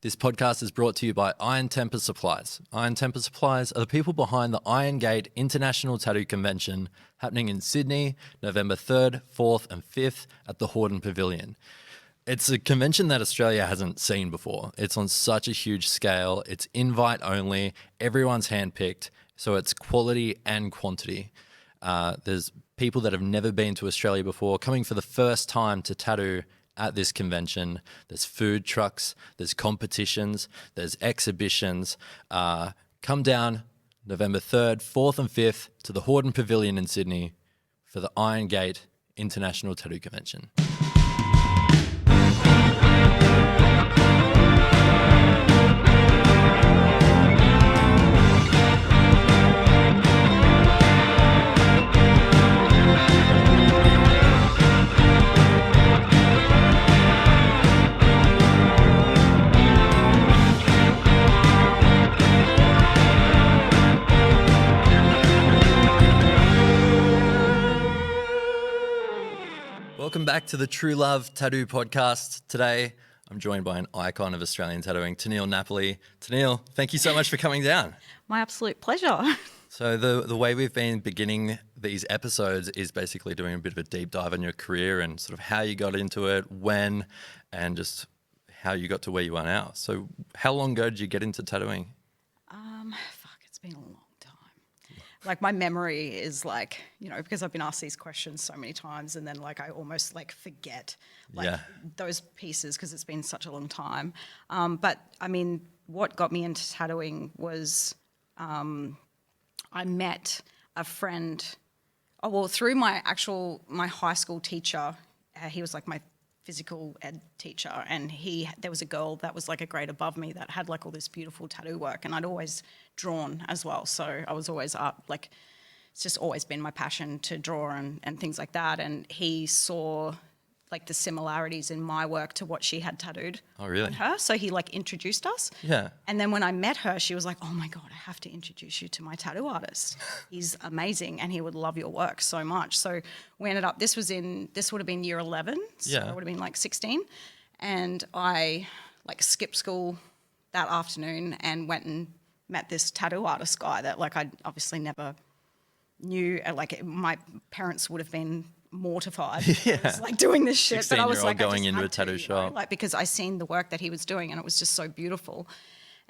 This podcast is brought to you by Iron Temper Supplies. Iron Temper Supplies are the people behind the Iron Gate International Tattoo Convention happening in Sydney, November 3rd, 4th and 5th at the Hordern Pavilion. It's a convention that Australia hasn't seen before. It's on such a huge scale. It's invite only. Everyone's handpicked. So it's quality and quantity. There's people that have never been to Australia before coming for the first time to tattoo at this convention. There's food trucks, there's competitions, there's exhibitions. Come down November 3rd, 4th and 5th to the Hordern Pavilion in Sydney for the Iron Gate International Tattoo Convention. Welcome back to the True Love Tattoo Podcast. Today, I'm joined by an icon of Australian tattooing, Teneile Napoli. Teneile, thank you so much for coming down. My absolute pleasure. So the way we've been beginning these episodes is basically doing a bit of a deep dive on your career and sort of how you got into it, when, and just how you got to where you are now. So how long ago did you get into tattooing? It's been a long time. Like my memory is like, because I've been asked these questions so many times and then like I almost like forget those pieces because it's been such a long time. But I mean, what got me into tattooing was I met a friend, through my high school teacher. He was like my physical ed teacher, and there was a girl that was like a grade above me that had like all this beautiful tattoo work, and I'd always drawn as well, so I was always like, it's just always been my passion to draw and things like that. And he saw like the similarities in my work to what she had tattooed on her, so he like introduced us. And then when I met her, she was like, oh my god, I have to introduce you to my tattoo artist. He's amazing and he would love your work so much. So we ended up, this would have been year 11, so I would have been like 16, and I like skipped school that afternoon and went and met this tattoo artist guy that like I obviously never knew. Like my parents would have been mortified. I was like doing this shit, but I was like going into a tattoo shop, like because I seen the work that he was doing and it was just so beautiful.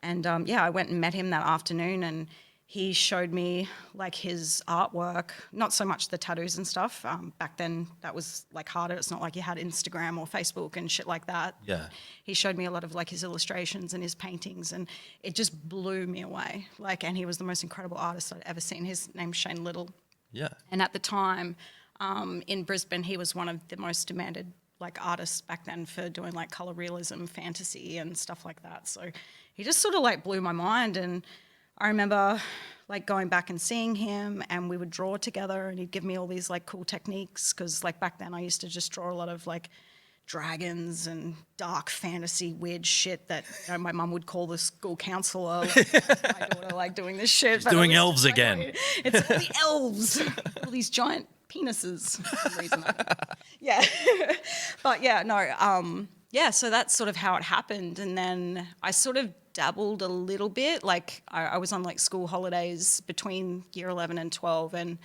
And I went and met him that afternoon, and he showed me like his artwork, not so much the tattoos and stuff. Back then that was like harder. It's not like you had Instagram or Facebook and shit like that. He showed me a lot of like his illustrations and his paintings, and it just blew me away. Like, and he was the most incredible artist I'd ever seen. His name's Shane Little. And at the time, in Brisbane, he was one of the most demanded like artists back then for doing like colour realism, fantasy and stuff like that. So he just sort of like blew my mind. And I remember like going back and seeing him, and we would draw together, and he'd give me all these like cool techniques, because like back then I used to just draw a lot of like dragons and dark fantasy weird shit that my mum would call the school counsellor. Like, my daughter like doing this shit. She's doing elves again. It's all the elves, all these giant penises for some reason. But so that's sort of how it happened. And then I sort of dabbled a little bit. Like I was on like school holidays between year 11 and 12, and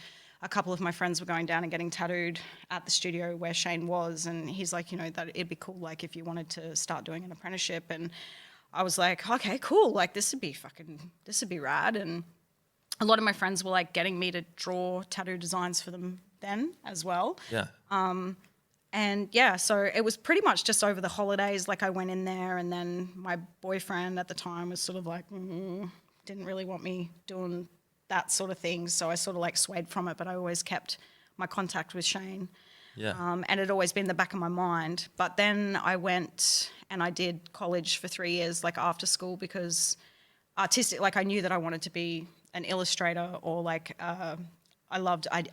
a couple of my friends were going down and getting tattooed at the studio where Shane was, and he's like, that it'd be cool like if you wanted to start doing an apprenticeship. And I was like, okay, cool, like this would be rad. And a lot of my friends were like getting me to draw tattoo designs for them then as well. So it was pretty much just over the holidays. Like I went in there, and then my boyfriend at the time was sort of like, didn't really want me doing that sort of thing. So I sort of like swayed from it, but I always kept my contact with Shane. And it had always been in the back of my mind. But then I went and I did college for 3 years, like after school, because like I knew that I wanted to be an illustrator, or like I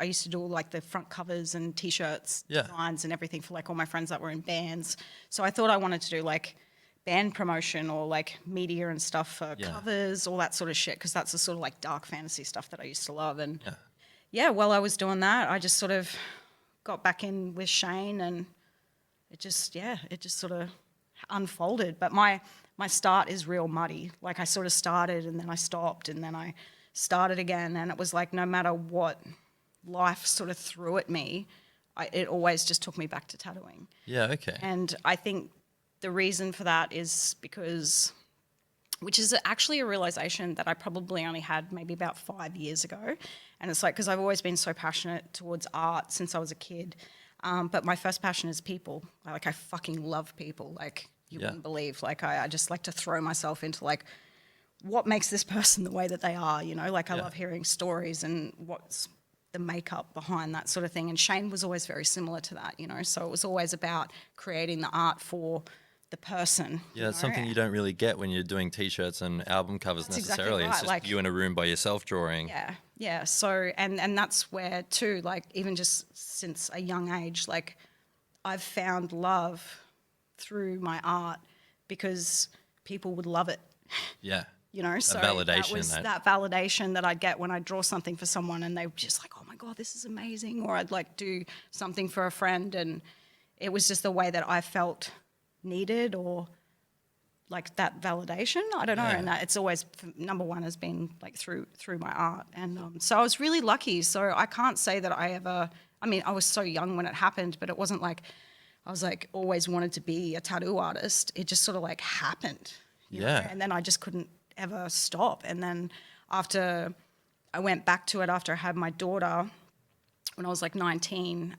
used to do all like the front covers and t-shirts designs and everything for like all my friends that were in bands. So I thought I wanted to do like band promotion or like media and stuff for covers, all that sort of shit, because that's the sort of like dark fantasy stuff that I used to love. And while I was doing that, I just sort of got back in with Shane, and it just sort of unfolded. But my my start is real muddy. Like I sort of started and then I stopped and then I started again. And it was like no matter what life sort of threw at me, it always just took me back to tattooing. Yeah, okay. And I think the reason for that is because, which is actually a realization that I probably only had maybe about 5 years ago. And it's like, because I've always been so passionate towards art since I was a kid. But my first passion is people. Like I fucking love people. Like you wouldn't believe. Like I just like to throw myself into like, what makes this person the way that they are, you know? Like I love hearing stories and what's the makeup behind that sort of thing. And Shane was always very similar to that, you know? So it was always about creating the art for the person. Yeah, it's something you don't really get when you're doing T-shirts and album covers necessarily. Exactly right. It's just like, you in a room by yourself drawing. Yeah, yeah. So, and that's where too, like even just since a young age, like I've found love through my art because people would love it. Yeah. You know, so validation, that was that validation that I'd get when I draw something for someone and they were just like, oh my God, this is amazing. Or I'd like do something for a friend and it was just the way that I felt needed or like that validation. I don't know. And that it's always, number one has been like through my art. And so I was really lucky. So I can't say that I mean, I was so young when it happened, but it wasn't like, I was like always wanted to be a tattoo artist. It just sort of like happened. You know? And then I just couldn't ever stop. And then after I went back to it after I had my daughter when I was like 19,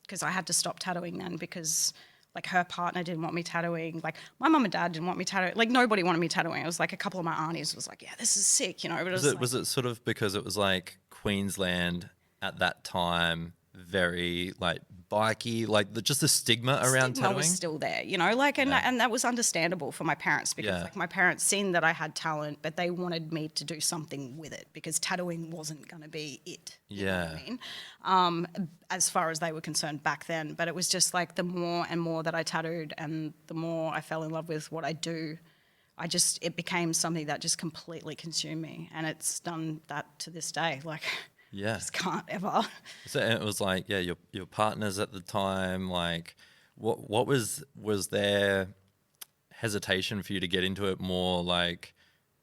because I had to stop tattooing then because like her partner didn't want me tattooing. Like my mum and dad didn't want me tattooing. Like nobody wanted me tattooing. It was like a couple of my aunties was like, yeah, this is sick, you know. But was it sort of because it was like Queensland at that time, very like bikey, like just the stigma around tattooing was still there, you know, like, and that was understandable for my parents because like my parents seen that I had talent, but they wanted me to do something with it because tattooing wasn't going to be it. You know what I mean? As far as they were concerned back then, but it was just like the more and more that I tattooed and the more I fell in love with what I do, it became something that just completely consumed me. And it's done that to this day. Like, yeah, just can't ever. So it was like, yeah, your partners at the time, like, what was there hesitation for you to get into it more like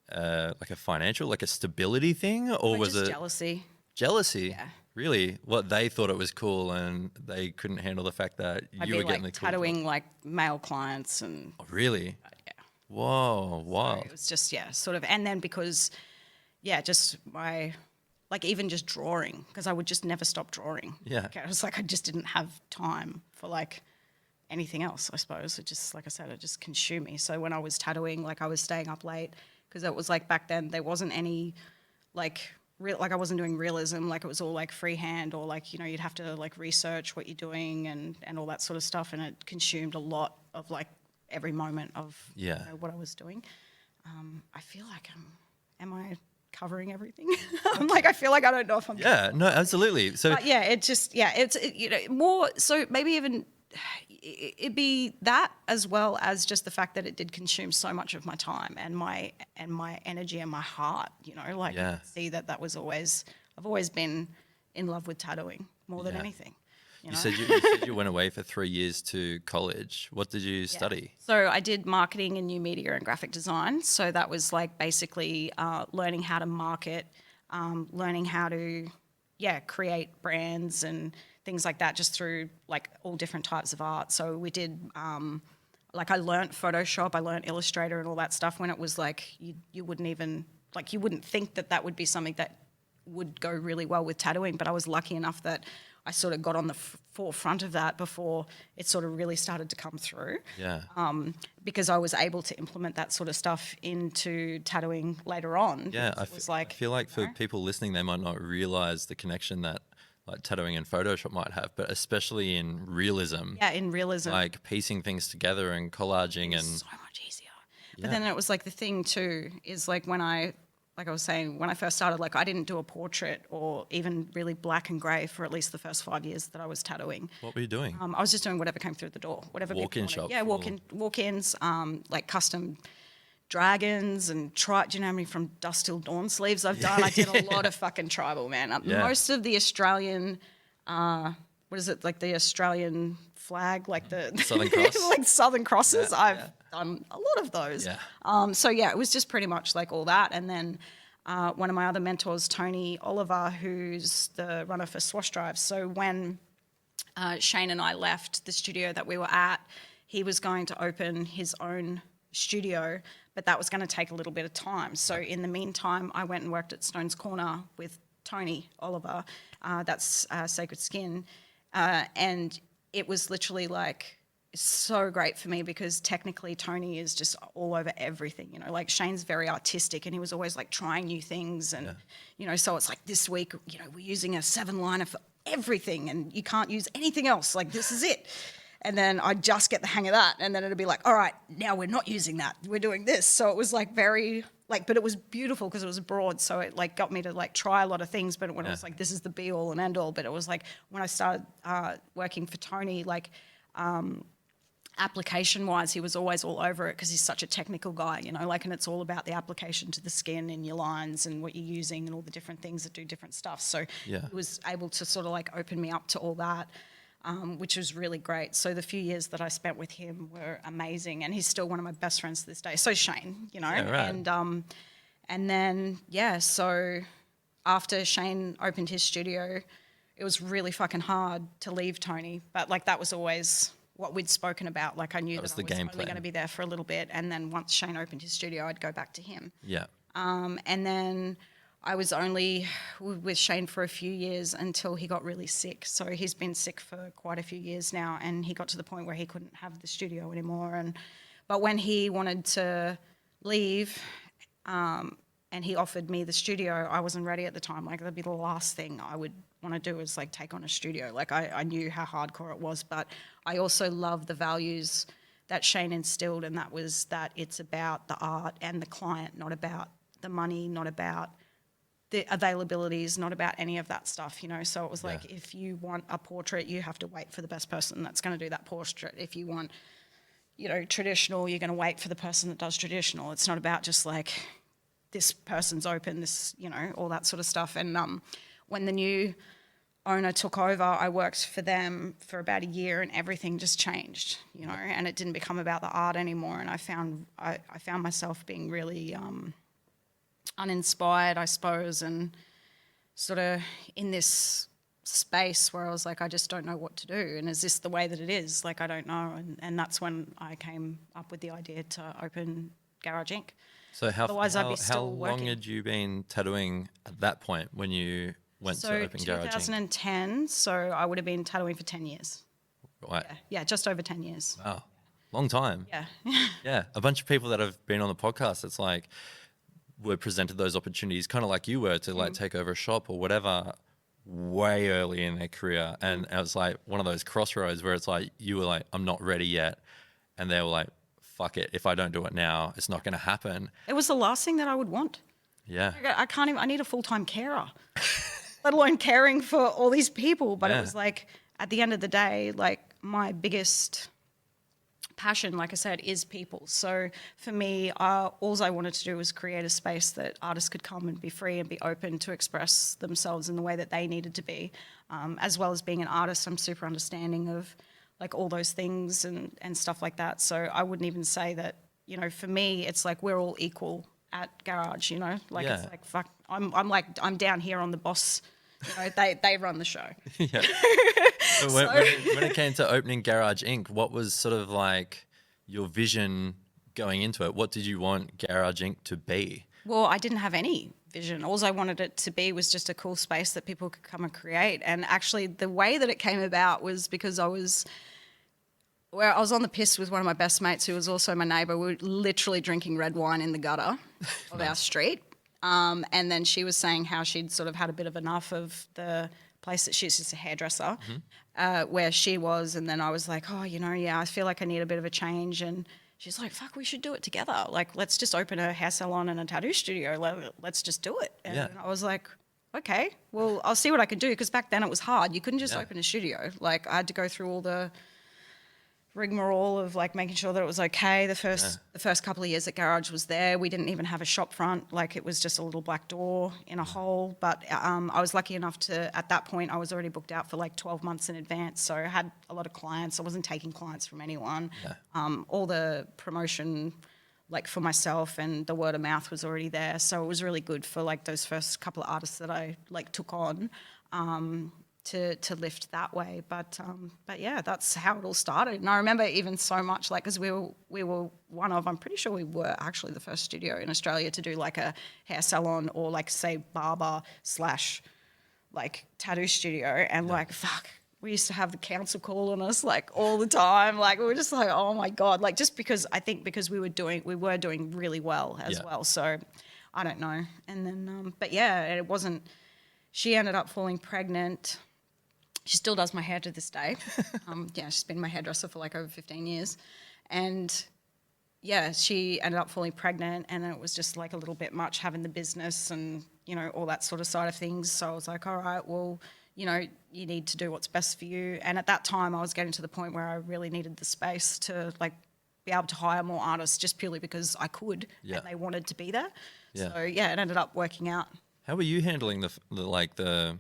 a financial, like a stability thing, or was it jealousy? Jealousy, yeah. Really? What they thought it was cool and they couldn't handle the fact that you were getting the cool tattooing like male clients and. Oh, really? Yeah. Whoa, wow. So it was just sort of, and then because, just my. Like even just drawing, because I would just never stop drawing. Yeah. Like, I was like, I just didn't have time for like anything else, I suppose. It just, like I said, it just consumed me. So when I was tattooing, like I was staying up late because it was like back then there wasn't any like, like I wasn't doing realism. Like it was all like freehand or like, you know, you'd have to like research what you're doing and all that sort of stuff. And it consumed a lot of like every moment of you know, what I was doing. I feel like am I covering everything? I'm like, I feel like I don't know if I'm. Yeah, no, absolutely. So but it's you know more. So maybe even it'd be that as well as just the fact that it did consume so much of my time and my energy and my heart. You know, like I could see that was always I've always been in love with tattooing more than anything. You said you went away for 3 years to college. What did you study? So I did marketing and new media and graphic design. So that was like basically learning how to market, learning how to, create brands and things like that just through like all different types of art. So we did, like I learnt Photoshop, I learnt Illustrator and all that stuff when it was like you wouldn't even, like you wouldn't think that would be something that would go really well with tattooing. But I was lucky enough that I sort of got on the forefront of that before it sort of really started to come through. Yeah. Because I was able to implement that sort of stuff into tattooing later on. Yeah, I feel like for people listening, they might not realize the connection that like tattooing and Photoshop might have, but especially in realism. Yeah, in realism. Like piecing things together and collaging and so much easier. But then it was like the thing too is like when like I was saying, when I first started, like I didn't do a portrait or even really black and grey for at least the first 5 years that I was tattooing. What were you doing? I was just doing whatever came through the door, whatever. Walk-in shop. Yeah, walk-ins, like custom dragons and do you know how many from Dusk Till Dawn sleeves I've done? I did a lot of fucking tribal, man. Most of the Australian, what is it, like the Australian flag, like the Southern Cross? like Southern Crosses, done a lot of those. Yeah. So yeah, it was just pretty much like all that. And then one of my other mentors, Tony Oliver, who's the runner for Swash Drive. So when Shane and I left the studio that we were at, he was going to open his own studio, but that was going to take a little bit of time. So in the meantime, I went and worked at Stone's Corner with Tony Oliver. That's Sacred Skin. And it was literally like so great for me because technically Tony is just all over everything, you know, like Shane's very artistic and he was always like trying new things. And, you know, so it's like this week, you know, we're using a 7-liner for everything and you can't use anything else. Like this is it. And then I'd just get the hang of that. And then it'd be like, all right, now we're not using that. We're doing this. So it was like very like, but it was beautiful because it was broad. So it like got me to like try a lot of things. But when it was like, this is the be all and end all. But it was like when I started working for Tony, like application wise, he was always all over it because he's such a technical guy, you know, like, and it's all about the application to the skin and your lines and what you're using and all the different things that do different stuff. So he was able to sort of like open me up to all that. Which was really great. So the few years that I spent with him were amazing, and he's still one of my best friends to this day. So Shane, you know, and then so after Shane opened his studio, it was really fucking hard to leave Tony, but like that was always what we'd spoken about. Like I knew that I was only going to be there for a little bit, and then once Shane opened his studio, I'd go back to him. Yeah. And then I was only with Shane for a few years until he got really sick. So he's been sick for quite a few years now, and he got to the point where he couldn't have the studio anymore. But when he wanted to leave, and he offered me the studio, I wasn't ready at the time. Like that'd be the last thing I would want to do is like take on a studio. Like I knew how hardcore it was, but I also love the values that Shane instilled, and that was that it's about the art and the client, not about the money, not about the availabilities, not about any of that stuff, you know. So it was like, if you want a portrait, you have to wait for the best person that's going to do that portrait. If you want, you know, traditional, you're going to wait for the person that does traditional. It's not about just like this person's open, this, you know, all that sort of stuff. And when the new owner took over, I worked for them for about a year, and everything just changed, you know, and it didn't become about the art anymore. And I found myself being really uninspired, I suppose, and sort of in this space where I was like, I just don't know what to do. And is this the way that it is? Like, I don't know. And that's when I came up with the idea to open Garage Inc. So how long had you been tattooing at that point when you went to open Garage Inc? 2010, so I would have been tattooing for 10 years. Right. Yeah, just over 10 years. Wow. Long time. Yeah. Yeah. A bunch of people that have been on the podcast, it's like, were presented those opportunities kind of like you were to like take over a shop or whatever way early in their career. And it was like one of those crossroads where it's like, you were like, I'm not ready yet. And they were like, fuck it. If I don't do it now, it's not going to happen. It was the last thing that I would want. Yeah. I can't even, I need a full-time carer, let alone caring for all these people. But it was like, at the end of the day, like my biggest passion, like I said, is people. So for me, all I wanted to do was create a space that artists could come and be free and be open to express themselves in the way that they needed to be. As well as being an artist, I'm super understanding of like all those things and stuff like that. So I wouldn't even say that, you know, for me, it's like we're all equal at Garage, you know, like it's like, fuck, I'm down here on the boss, you know, they run the show. Yeah. So when it came to opening Garage Inc., what was sort of like your vision going into it? What did you want Garage Inc. to be? Well, I didn't have any vision. All I wanted it to be was just a cool space that people could come and create. And actually the way that it came about was because I was on the piss with one of my best mates who was also my neighbour. We were literally drinking red wine in the gutter of our street. And then she was saying how she'd sort of had a bit of enough of the place that she's just a hairdresser, where she was. And then I was like, oh, you know, I feel like I need a bit of a change. And she's like, fuck, we should do it together. Like, let's just open a hair salon and a tattoo studio. Let's just do it. And I was like, okay, well, I'll see what I can do. Because back then it was hard. You couldn't just open a studio. Like, I had to go through all the rigmarole of like making sure that it was okay. The first couple of years that Garage was there, we didn't even have a shop front. Like it was just a little black door in a hole. But I was lucky enough to, at that point, I was already booked out for like 12 months in advance. So I had a lot of clients. I wasn't taking clients from anyone. All the promotion, like for myself and the word of mouth was already there. So it was really good for like those first couple of artists that I like took on. To lift that way, but yeah, that's how it all started. And I remember even so much, like, because we were one of, I'm pretty sure we were actually the first studio in Australia to do like a hair salon or like say barber / like tattoo studio, and like fuck, we used to have the council call on us like all the time. Like we were just like, oh my god, like just because I think because we were doing really well as well. So I don't know. And then but yeah, it wasn't. She ended up falling pregnant. She still does my hair to this day. She's been my hairdresser for like over 15 years. And yeah, she ended up falling pregnant, and then it was just like a little bit much having the business and, you know, all that sort of side of things. So I was like, all right, well, you know, you need to do what's best for you. And at that time I was getting to the point where I really needed the space to like be able to hire more artists just purely because I could and they wanted to be there. So yeah, it ended up working out. How were you handling the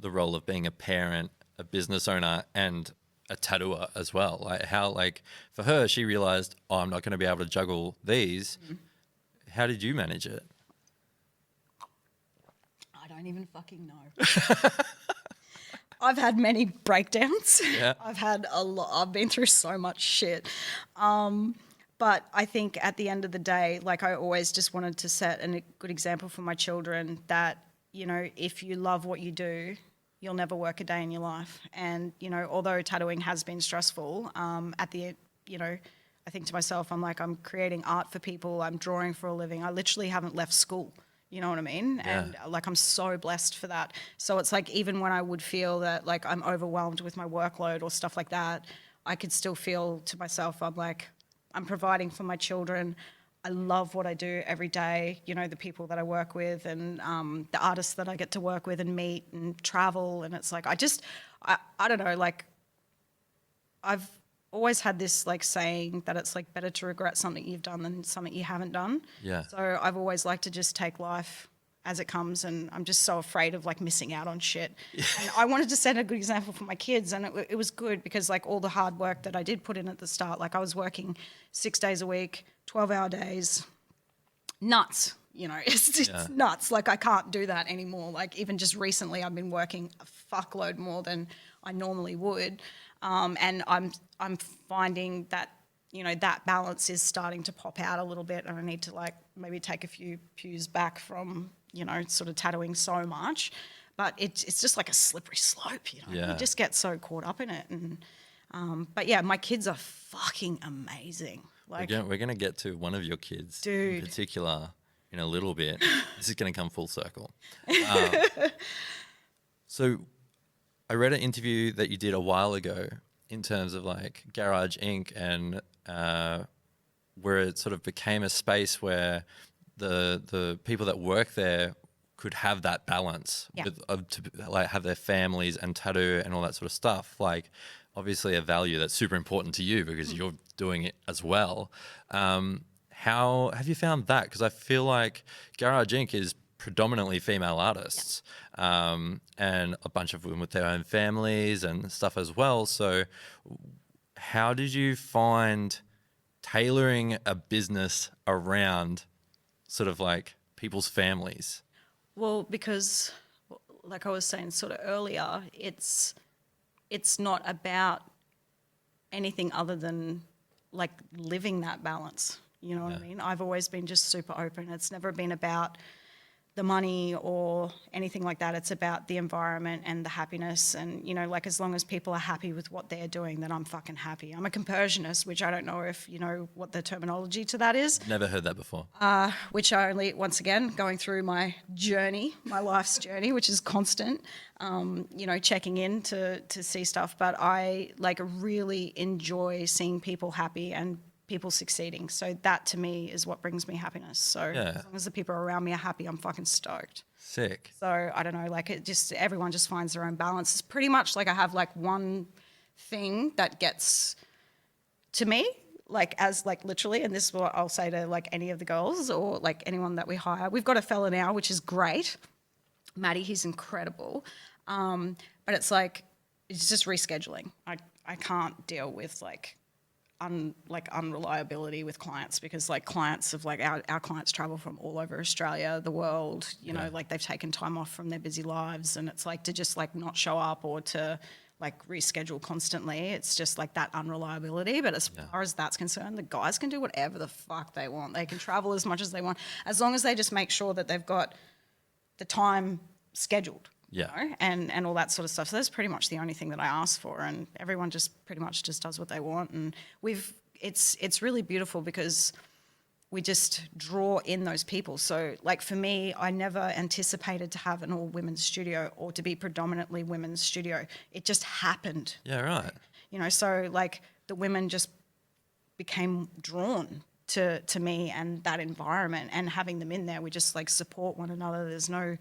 role of being a parent, a business owner, and a tattooer as well? Like how, like for her, she realized, oh, I'm not going to be able to juggle these. How did you manage it? I don't even fucking know. I've had many breakdowns. I've had a lot. I've been through so much shit. But I think at the end of the day, like I always just wanted to set a good example for my children that, you know, if you love what you do, you'll never work a day in your life. And, you know, although tattooing has been stressful, at the end, you know, I think to myself, I'm like, I'm creating art for people. I'm drawing for a living. I literally haven't left school. You know what I mean? And like, I'm so blessed for that. So it's like, even when I would feel that like I'm overwhelmed with my workload or stuff like that, I could still feel to myself, I'm like, I'm providing for my children. I love what I do every day, you know, the people that I work with and the artists that I get to work with and meet and travel. And it's like, I don't know, like I've always had this like saying that it's like better to regret something you've done than something you haven't done. So I've always liked to just take life as it comes, and I'm just so afraid of like missing out on shit. And I wanted to set a good example for my kids, and it was good because like all the hard work that I did put in at the start, like I was working 6 days a week, 12-hour days, nuts, you know, it's just nuts. Like I can't do that anymore. Like even just recently I've been working a fuckload more than I normally would. And I'm finding that, you know, that balance is starting to pop out a little bit, and I need to like maybe take a few pews back from, you know, sort of tattooing so much. But it's just like a slippery slope, you know. You just get so caught up in it. And but yeah, my kids are fucking amazing. Like we're gonna get to one of your kids in particular in a little bit. This is gonna come full circle. So I read an interview that you did a while ago in terms of like Garage Inc. and where it sort of became a space where the people that work there could have that balance with to like have their families and tattoo and all that sort of stuff. Like obviously a value that's super important to you because you're doing it as well. How have you found that? Because I feel like Garage Inc. is predominantly female artists and a bunch of women with their own families and stuff as well. So how did you find tailoring a business around sort of like people's families? Well, because like I was saying sort of earlier, it's not about anything other than like living that balance. You know what I mean? I've always been just super open. It's never been about the money or anything like that. It's about the environment and the happiness. And, you know, like as long as people are happy with what they're doing, then I'm fucking happy. I'm a compersionist, which I don't know if you know what the terminology to that is. Never heard that before. Which I only, once again, going through my journey, my life's journey, which is constant, you know, checking in to see stuff. But I like really enjoy seeing people happy and people succeeding. So that to me is what brings me happiness. So as long as the people around me are happy, I'm fucking stoked. Sick. So I don't know, like it just, everyone just finds their own balance. It's pretty much like I have like one thing that gets to me, like as like literally, and this is what I'll say to like any of the girls or like anyone that we hire. We've got a fella now, which is great. Maddie, he's incredible. But it's like, it's just rescheduling. I can't deal with like unreliability with clients, because like clients of like our clients travel from all over Australia, the world, you know, like they've taken time off from their busy lives, and it's like to just like not show up or to like reschedule constantly. It's just like that unreliability. But as far as that's concerned, the guys can do whatever the fuck they want. They can travel as much as they want, as long as they just make sure that they've got the time scheduled. Yeah. You know, and all that sort of stuff. So that's pretty much the only thing that I ask for, and everyone just pretty much just does what they want. And it's really beautiful because we just draw in those people. So like for me, I never anticipated to have an all women's studio or to be predominantly women's studio. It just happened. Yeah, right. You know, so like the women just became drawn to me and that environment, and having them in there, we just like support one another. There's no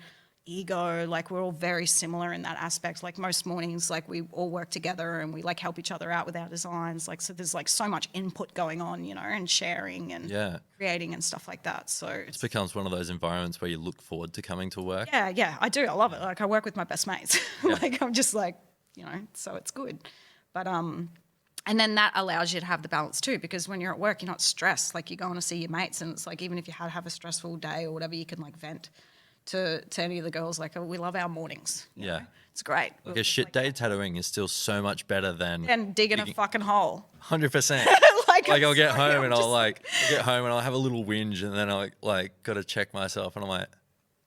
ego, like we're all very similar in that aspect. Like most mornings, like we all work together and we like help each other out with our designs. Like, so there's like so much input going on, you know, and sharing and creating and stuff like that. So it becomes one of those environments where you look forward to coming to work. Yeah, I do. I love it. Like I work with my best mates. Like I'm just like, you know, so it's good. But and then that allows you to have the balance too, because when you're at work, you're not stressed. Like you're going to see your mates, and it's like even if you have a stressful day or whatever, you can like vent to any of the girls. Like, oh, we love our mornings. You know? It's great. Like a shit day tattooing is still so much better than digging a fucking hole. 100%. like I'll get home and I'll have a little whinge, and then I like got to check myself, and I'm like,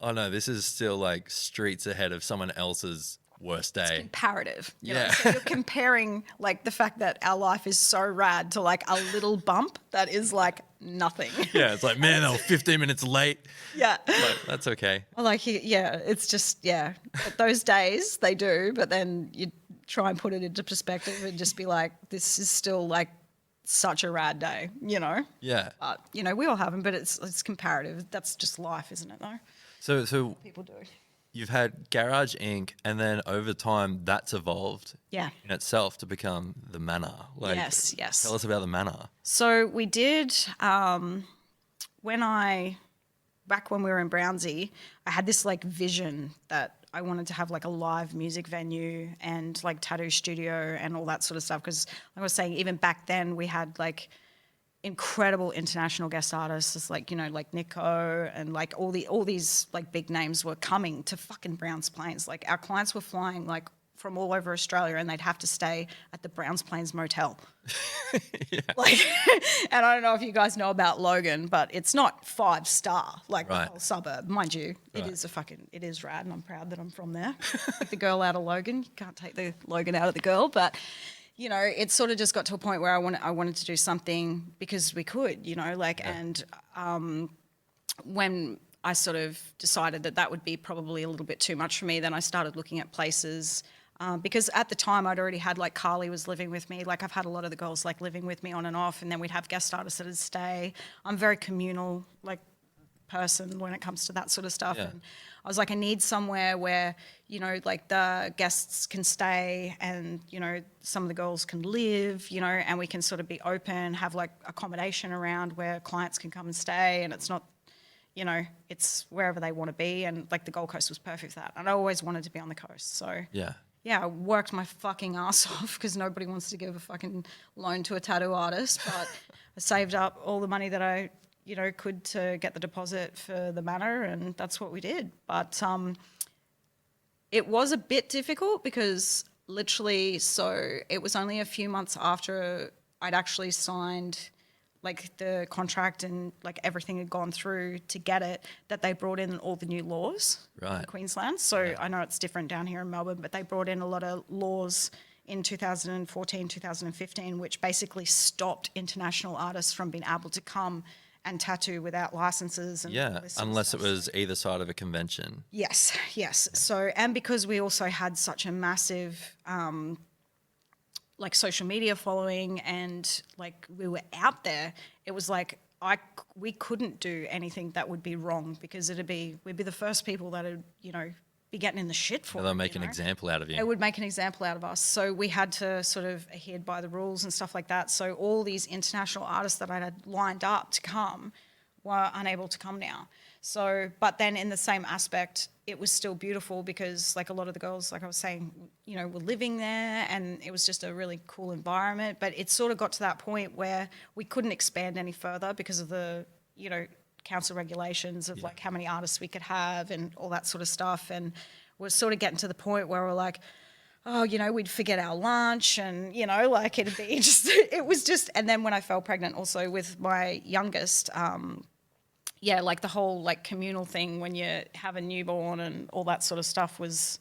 oh no, this is still like streets ahead of someone else's worst day. It's comparative. You know? So you're comparing like the fact that our life is so rad to like a little bump that is like nothing. Yeah, it's like, man, they were 15 minutes late. Yeah. Like, that's okay. Like, it's just, But those days they do, but then you try and put it into perspective and just be like, this is still like such a rad day, you know? Yeah. But, you know, we all have them, but it's comparative. That's just life, isn't it, though? So people do. You've had Garage Inc., and then over time that's evolved in itself to become the Manor. Like, yes. Tell us about the Manor. So we did, back when we were in Brownsea, I had this like vision that I wanted to have like a live music venue and like tattoo studio and all that sort of stuff. Because like I was saying, even back then we had like incredible international guest artists, like, you know, like Nico and like all these like big names were coming to fucking Browns Plains. Like our clients were flying like from all over Australia, and they'd have to stay at the Browns Plains Motel. Like, and I don't know if you guys know about Logan, but it's not 5-star like the whole suburb, mind you. It is rad, and I'm proud that I'm from there. Like the girl out of Logan, you can't take the Logan out of the girl, but you know, it sort of just got to a point where I wanted to do something because we could, you know, like, and when I sort of decided that would be probably a little bit too much for me, then I started looking at places, because at the time I'd already had, like, Carly was living with me. Like, I've had a lot of the girls, like, living with me on and off, and then we'd have guest artists that'd stay. I'm very communal, like, person when it comes to that sort of stuff. And I was like, I need somewhere where, you know, like the guests can stay and, you know, some of the girls can live, you know, and we can sort of be open, have like accommodation around where clients can come and stay, and it's not, you know, it's wherever they want to be. And like the Gold Coast was perfect for that. And I always wanted to be on the coast. So I worked my fucking ass off because nobody wants to give a fucking loan to a tattoo artist, but I saved up all the money that I, you know, could to get the deposit for the Manor, and that's what we did. But it was a bit difficult because literally, so it was only a few months after I'd actually signed like the contract and like everything had gone through to get it, that they brought in all the new laws in Queensland. So I know it's different down here in Melbourne, but they brought in a lot of laws in 2014, 2015, which basically stopped international artists from being able to come and tattoo without licenses. And unless it was either side of a convention. Yes. So, and because we also had such a massive like social media following, and like we were out there, it was like we couldn't do anything that would be wrong, because we'd be the first people that had, you know, be getting in the shit for. They'll make an example out of you. They would make an example out of us. So we had to sort of adhere by the rules and stuff like that. So all these international artists that I had lined up to come were unable to come now. So, but then in the same aspect, it was still beautiful because like a lot of the girls, like I was saying, you know, were living there and it was just a really cool environment. But it sort of got to that point where we couldn't expand any further because of the, you know, council regulations of like how many artists we could have and all that sort of stuff. And we're sort of getting to the point where we're like, oh, you know, we'd forget our lunch and, you know, like it'd be just, it was just, and then when I fell pregnant also with my youngest, yeah, like the whole like communal thing when you have a newborn and all that sort of stuff was,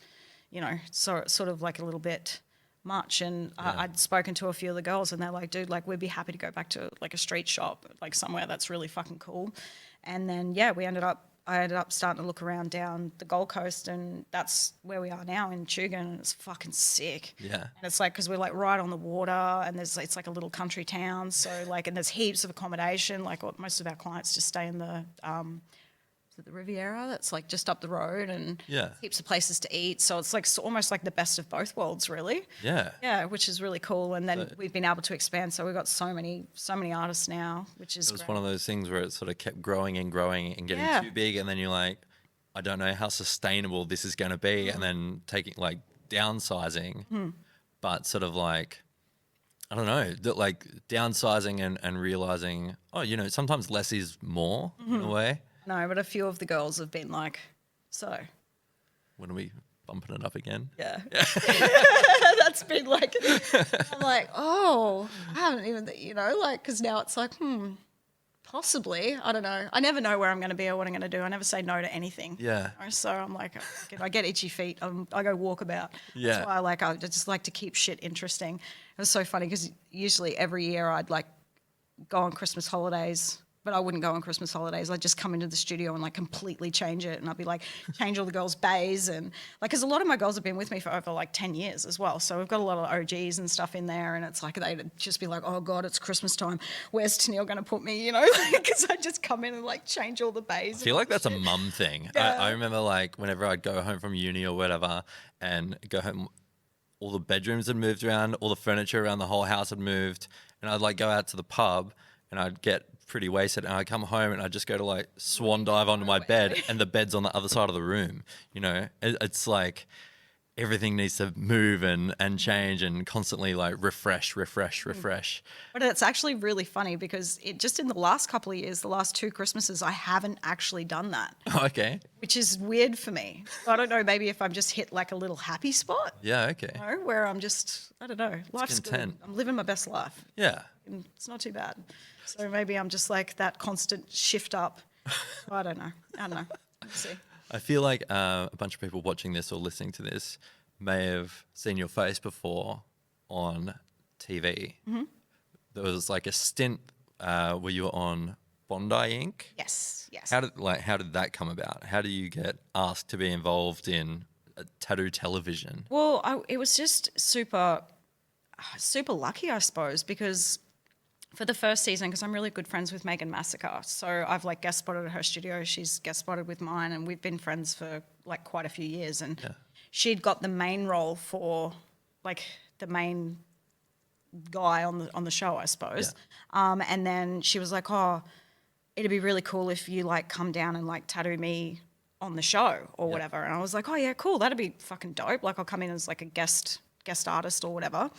you know, sort of like a little bit much. And I'd spoken to a few of the girls and they're like, dude, like we'd be happy to go back to like a street shop, like somewhere that's really fucking cool. And then, yeah, I ended up starting to look around down the Gold Coast and that's where we are now in Tugun and it's fucking sick. Yeah. And it's like, because we're like right on the water and it's like a little country town. So like, and there's heaps of accommodation. Like most of our clients just stay in the, is it the Riviera that's like just up the road and heaps of places to eat. So it's like almost like the best of both worlds really. Yeah. Yeah, which is really cool. And then we've been able to expand. So we've got so many artists now, which is It was one of those things where it sort of kept growing and growing and getting too big. And then you're like, I don't know how sustainable this is going to be. And then taking like downsizing, but sort of like, I don't know, that like downsizing and realizing, oh, you know, sometimes less is more in a way. No, but a few of the girls have been like, so. When are we bumping it up again? Yeah. That's been like, I'm like, oh, I haven't even, you know, like, because now it's like, possibly. I don't know. I never know where I'm going to be or what I'm going to do. I never say no to anything. Yeah. You know? So I'm like, I get itchy feet. I go walk about. Yeah. That's why I just like to keep shit interesting. It was so funny because usually every year I'd like go on Christmas holidays. But I wouldn't go on Christmas holidays. I'd just come into the studio and like completely change it. And I'd be like, change all the girls' bays. And like, because a lot of my girls have been with me for over like 10 years as well. So we've got a lot of OGs and stuff in there. And it's like, they'd just be like, oh God, it's Christmas time. Where's Teneile going to put me? You know, because I just come in and like change all the bays. I feel like that's a mum thing. Yeah. I remember like whenever I'd go home from uni or whatever and go home, all the bedrooms had moved around, all the furniture around the whole house had moved. And I'd like go out to the pub and I'd get pretty wasted and I come home and I just go to like swan dive onto my bed and the bed's on the other side of the room. You know, it's like everything needs to move and change and constantly like refresh. But it's actually really funny because it just in the last couple of years, the last 2 Christmases, I haven't actually done that. Okay. Which is weird for me. I don't know, maybe if I've just hit like a little happy spot. Yeah, okay. You know, where I'm just, I don't know, life's content. good. I'm living my best life. Yeah. And it's not too bad. So maybe I'm just like that constant shift up. I don't know. We'll see. I feel like a bunch of people watching this or listening to this may have seen your face before on TV. Mm-hmm. There was like a stint where you were on Bondi Inc. Yes. How did that come about? How do you get asked to be involved in tattoo television? Well, it was just super lucky, I suppose, because for the first season, because I'm really good friends with Megan Massacre, so I've like guest spotted at her studio. She's guest spotted with mine, and we've been friends for like quite a few years. And she'd got the main role for like the main guy on the show, I suppose. Yeah. And then she was like, "Oh, it'd be really cool if you like come down and like tattoo me on the show or whatever." And I was like, "Oh yeah, cool. That'd be fucking dope. Like I'll come in as like a guest artist or whatever."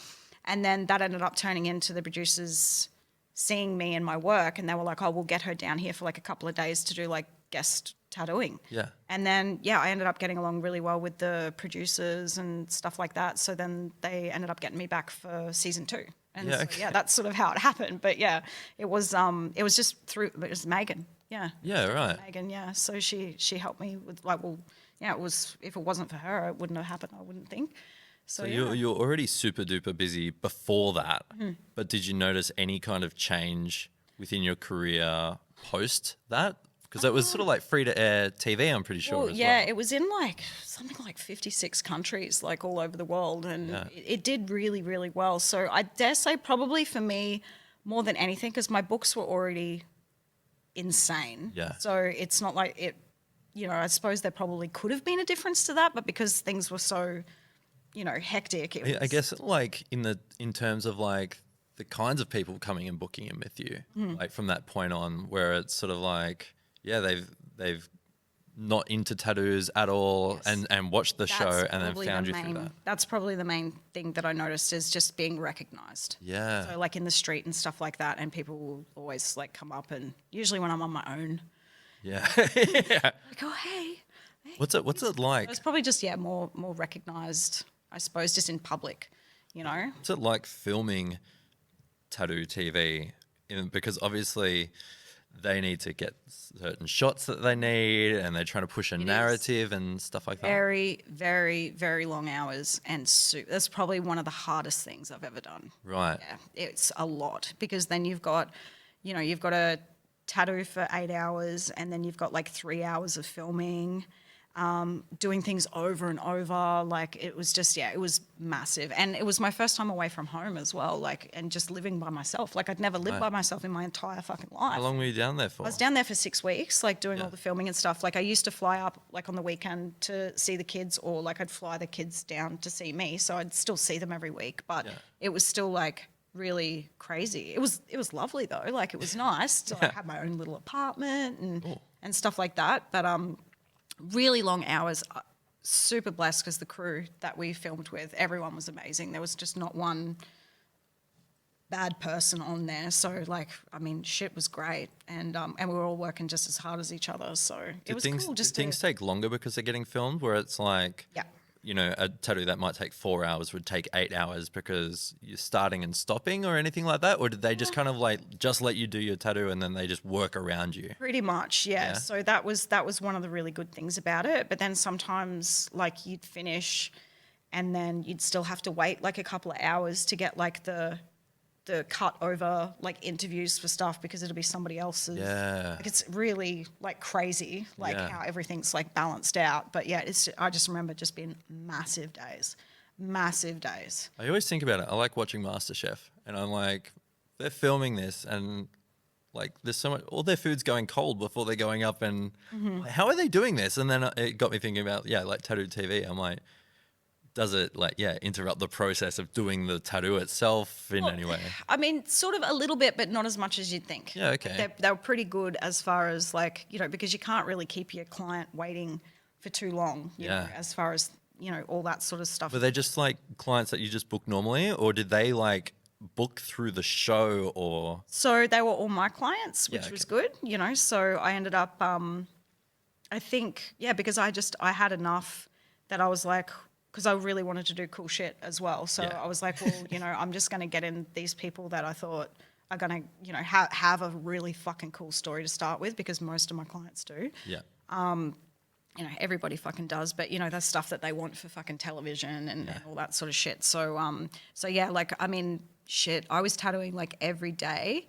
And then that ended up turning into the producers seeing me and my work, and they were like, "Oh, we'll get her down here for like a couple of days to do like guest tattooing." Yeah. And then I ended up getting along really well with the producers and stuff like that. So then they ended up getting me back for season 2. And that's sort of how it happened. But it was just through, it was Megan. Yeah. Yeah, right. Megan, yeah. So she helped me with like, it was, if it wasn't for her, it wouldn't have happened, I wouldn't think. So you're already super duper busy before that, but did you notice any kind of change within your career post that? Because it was sort of like free to air TV, I'm pretty sure. Well, it was in like something like 56 countries, like all over the world, and it did really, really well. So I dare say probably for me more than anything, because my books were already insane. Yeah. So it's not like you know, I suppose there probably could have been a difference to that, but because things were so, you know, hectic. I guess like in terms of like the kinds of people coming and booking in with you, like from that point on, where it's sort of like, yeah, they've not into tattoos at all, Yes. and watched the show and then probably found the you through that. That's probably the main thing that I noticed is just being recognized. Yeah. So like in the street and stuff like that, and people will always like come up, and usually when I'm on my own, Yeah. Yeah. like, oh hey. What's it like? It's probably just more recognized, I suppose, just in public, you know. What's it like filming tattoo TV? Because obviously they need to get certain shots that they need, and they're trying to push a narrative and stuff like that. Very, very, very long hours, and that's probably one of the hardest things I've ever done. Right. Yeah, it's a lot because then you've got a tattoo for 8 hours, and then you've got like 3 hours of filming, doing things over and over. Like it was just, it was massive. And it was my first time away from home as well, like, and just living by myself. Like I'd never lived by myself in my entire fucking life. How long were you down there for? I was down there for 6 weeks, like doing all the filming and stuff. Like I used to fly up like on the weekend to see the kids, or like I'd fly the kids down to see me. So I'd still see them every week, but it was still like really crazy. It was lovely though. Like it was nice to like have my own little apartment and stuff like that. But really long hours. Super blessed because the crew that we filmed with, everyone was amazing. There was just not one bad person on there. So like, I mean, shit was great, and we were all working just as hard as each other. So it was cool. Just did things take longer because they're getting filmed, where it's like, you know, a tattoo that might take 4 hours would take 8 hours because you're starting and stopping or anything like that? Or did they just kind of like just let you do your tattoo and then they just work around you? Pretty much, yeah. So that was one of the really good things about it. But then sometimes like you'd finish and then you'd still have to wait like a couple of hours to get like the cut over like interviews for stuff, because it'll be somebody else's. Yeah. Like it's really like crazy, like how everything's like balanced out. But yeah, I just remember just being massive days. I always think about it. I like watching MasterChef, and I'm like, they're filming this and like there's so much, all their food's going cold before they're going up, and like, how are they doing this? And then it got me thinking about, like tattoo TV. I'm like, does it like, interrupt the process of doing the tattoo itself in any way? I mean, sort of a little bit, but not as much as you'd think. Yeah, okay. They were pretty good as far as like, you know, because you can't really keep your client waiting for too long, you know, as far as, you know, all that sort of stuff. Were they just like clients that you just book normally, or did they like book through the show, or? So they were all my clients, which was good, you know. So I ended up, I think, because I had enough that I was like, because I really wanted to do cool shit as well. So I was like, well, you know, I'm just going to get in these people that I thought are going to, you know, have a really fucking cool story to start with, because most of my clients do. Yeah. You know, everybody fucking does, but you know, that's stuff that they want for fucking television and all that sort of shit. So, like, I mean, shit, I was tattooing like every day.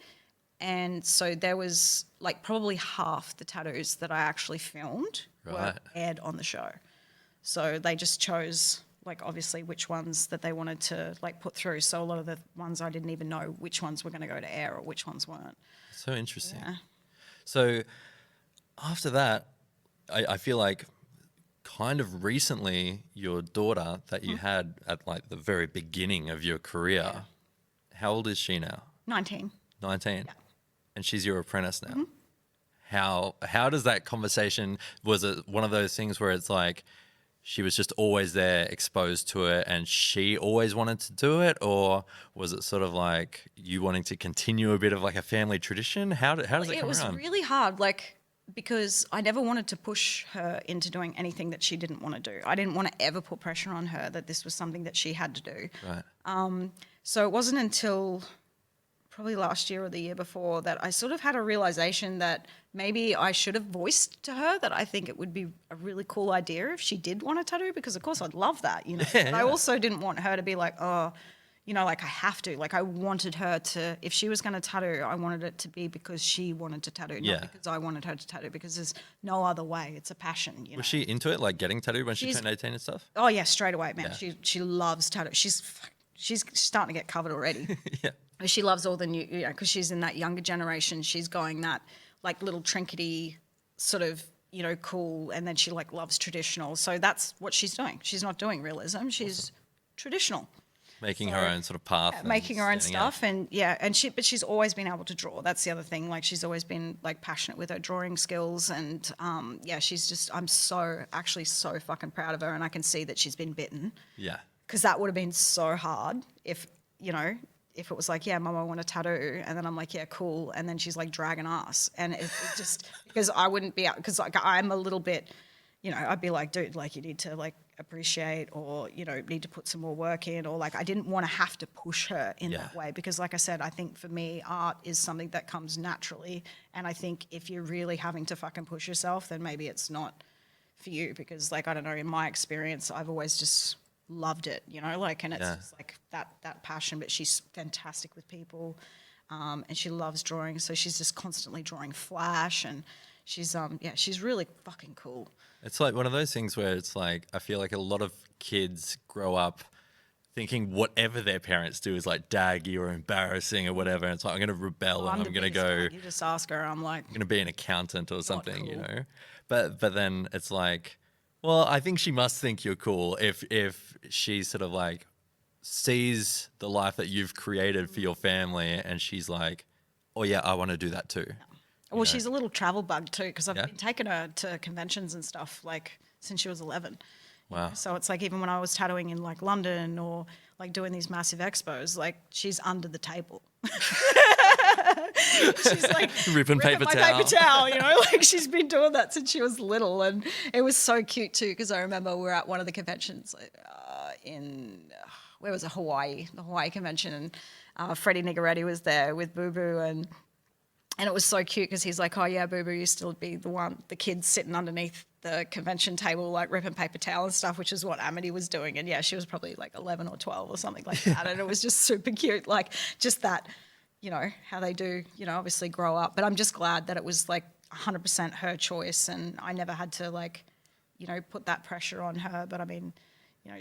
And so there was like probably half the tattoos that I actually filmed were aired on the show. So they just chose like obviously which ones that they wanted to like put through. So a lot of the ones I didn't even know which ones were going to go to air or which ones weren't. So interesting. Yeah. So after that, I feel like kind of recently your daughter that you had at like the very beginning of your career, how old is she now? 19. 19? Yeah. And she's your apprentice now. How does that conversation, was it one of those things where it's like she was just always there, exposed to it, and she always wanted to do it? Or was it sort of like you wanting to continue a bit of like a family tradition? How does it come around? It was really hard, like, because I never wanted to push her into doing anything that she didn't want to do. I didn't want to ever put pressure on her that this was something that she had to do. Right. So it wasn't until probably last year or the year before that I sort of had a realization that maybe I should have voiced to her that I think it would be a really cool idea if she did want a tattoo, because of course I'd love that, you know. But I also didn't want her to be like, oh, you know, like I have to. Like I wanted her to, if she was going to tattoo, I wanted it to be because she wanted to tattoo, not because I wanted her to tattoo, because there's no other way. It's a passion, you know. Was she into it, like getting tattooed when she turned 18 and stuff? Oh yeah, straight away, man. Yeah. She loves tattoo. She's starting to get covered already. Yeah. She loves all the new, you know, because she's in that younger generation. She's going that like little trinkety sort of you know, cool. And then she like loves traditional. So that's what she's doing. She's not doing realism. She's traditional. Making her own sort of path. and Making her own standing out. stuff, but she's always been able to draw. That's the other thing. Like she's always been like passionate with her drawing skills, and she's just. I'm actually so fucking proud of her, and I can see that she's been bitten. Yeah. Because that would have been so hard if it was like, yeah, Mum, I want a tattoo, and then I'm like, yeah, cool, and then she's like dragging ass, and it just because I wouldn't be, because like I'm a little bit, I'd be like, dude, like you need to like appreciate, or need to put some more work in, or like I didn't want to have to push her in that way, because like I said, I think for me art is something that comes naturally, and I think if you're really having to fucking push yourself, then maybe it's not for you, because like I don't know, in my experience I've always just loved it, like, and it's just like that passion. But she's fantastic with people, and she loves drawing, so she's just constantly drawing flash, and she's she's really fucking cool. It's like one of those things where it's like, I feel like a lot of kids grow up thinking whatever their parents do is like daggy or embarrassing or whatever. And it's like, I'm going to rebel and I'm going to go. You just ask her, I'm like, I'm going to be an accountant or something, cool. But then it's like, well, I think she must think you're cool if she sort of like sees the life that you've created for your family, and she's like, oh yeah, I want to do that too. Well, she's a little travel bug too, because I've been taking her to conventions and stuff like since she was 11. Wow. So it's like even when I was tattooing in like London or like doing these massive expos, like she's under the table. She's like ripping paper my towel. paper towel, like she's been doing that since she was little, and it was so cute too, because I remember we were at one of the conventions in where was it, Hawaii, the Hawaii convention, and Freddie Nigaretti was there with Boo Boo, and it was so cute because he's like, oh yeah, Boo Boo used to be the kid sitting underneath the convention table, like ripping paper towel and stuff, which is what Amity was doing. And yeah, she was probably like 11 or 12 or something like that. And it was just super cute. Like just that, how they do, obviously grow up. But I'm just glad that it was like 100% her choice, and I never had to like, put that pressure on her. But I mean,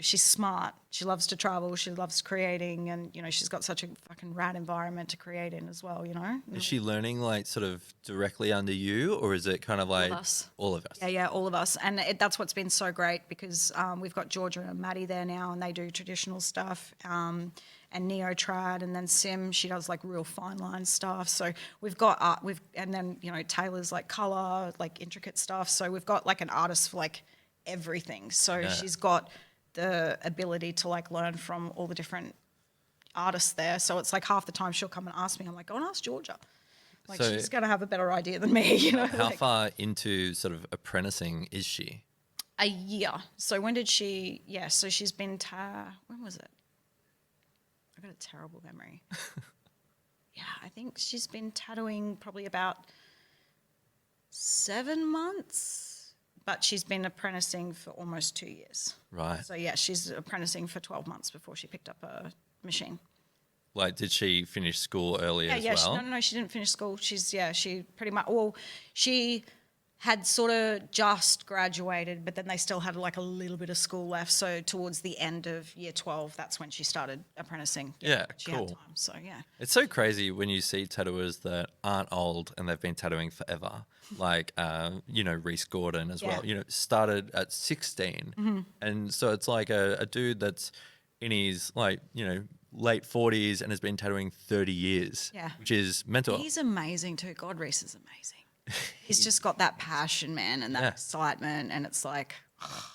she's smart. She loves to travel. She loves creating, and she's got such a fucking rad environment to create in as well. Is she learning like sort of directly under you, or is it kind of like all of us? Yeah, all of us, and that's what's been so great, because we've got Georgia and Maddie there now, and they do traditional stuff, and Neo trad, and then Sim, she does like real fine line stuff. So we've got art, and then Taylor's like color, like intricate stuff. So we've got like an artist for like everything. So she's got the ability to like learn from all the different artists there. So it's like half the time she'll come and ask me, I'm like, go and ask Georgia. Like so she's going to have a better idea than me, How far into sort of apprenticing is she? A year. So when did she, so she's been, when was it? I've got a terrible memory. I think she's been tattooing probably about 7 months. But she's been apprenticing for almost 2 years. Right. So, she's apprenticing for 12 months before she picked up a machine. Like, did she finish school early as well? No, she didn't finish school. She pretty much, she had sort of just graduated, but then they still had like a little bit of school left. So towards the end of year 12, that's when she started apprenticing. She cool. Had time, so It's so crazy when you see tattooers that aren't old and they've been tattooing forever. Like, Reese Gordon as well, started at 16. Mm-hmm. And so it's like a dude that's in his like, late 40s and has been tattooing 30 years, which is mental. He's amazing too. God, Reese is amazing. He's just got that passion, man, and that excitement, and it's like...